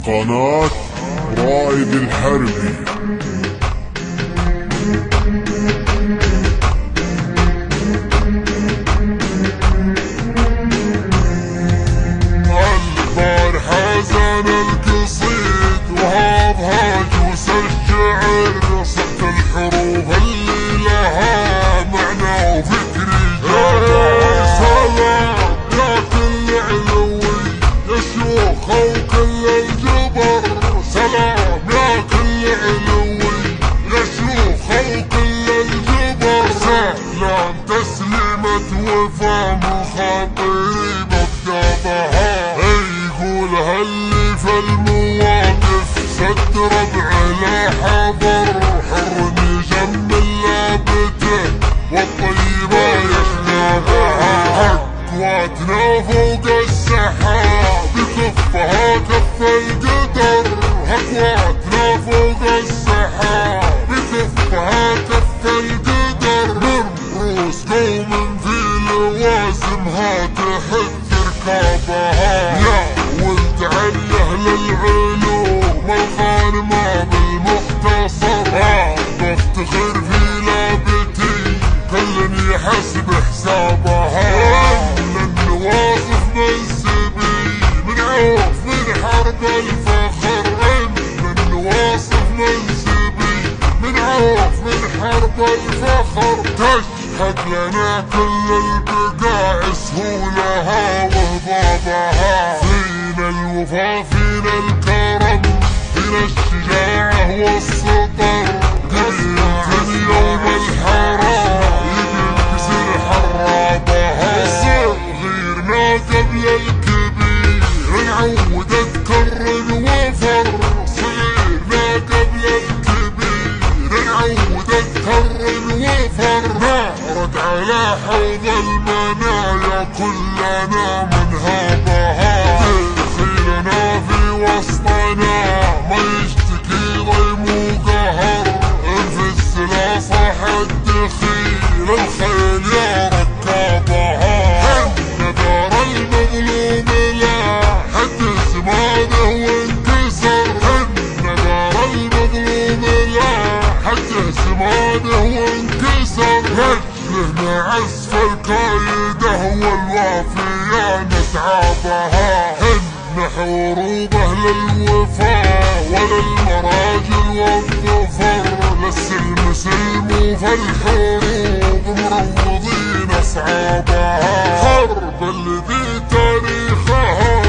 قناة رائد الحربي. البارحة زان القصيد وهاب هاجوس الشعر، صدت الحروف اللي لها معنى وفكري جاي. سلام يا كل علوي يا شيوخ وكل الجبر، سلام يا كل علوي يا شيوخ وكل الجبر. سلام تسليمة وفا مخاطري ببدا بها، يقولها اللي في المواقف سد ربع لا حضر. حر يجمل لابته والطيبة يشنبها، حكواتنا فوق السحاب بكفها كف القدر. حكواتنا فوق السحاب بكفها كف القدر. من رؤوس قوم في لوازمها تحث ركابها، يا ولد علي اهل العلوم الغانمة بالمختصر. بفتخر في لابتي كل يحسب حسابها، للنواصف منسبي من عوف من حرب الفخر. للنواصف منسبي من عوف من حرب الفخر. تشهد لنا كل البقاع سهولها وهضابها، فينا الوفا فينا الكرم فينا الشجاعة والسطر. قلت يوم الحرام ينكسر حرابها، صغيرنا قبل الكبير نعود اذكر الوفر. صغيرنا قبل الكبير نعود اذكر الوفر. نعرض على حوض المنايا كلنا من هابها، دخيلنا في وسطنا ما يشتكي ضيم وقهر. انفس لا صاح الدخيل الخيل يا ركابها، حنا دار المظلوم لا حد سماده وانكسر. حنا دار المظلوم لا حد سماده وانكسر. رجله عزف الكايده والوافيه نسعى بها، حنا حروب اهل الوفا وللمراجل والظفر. للسلم سلم فالحروب مروضين اصحابها، حرب الذي تاريخها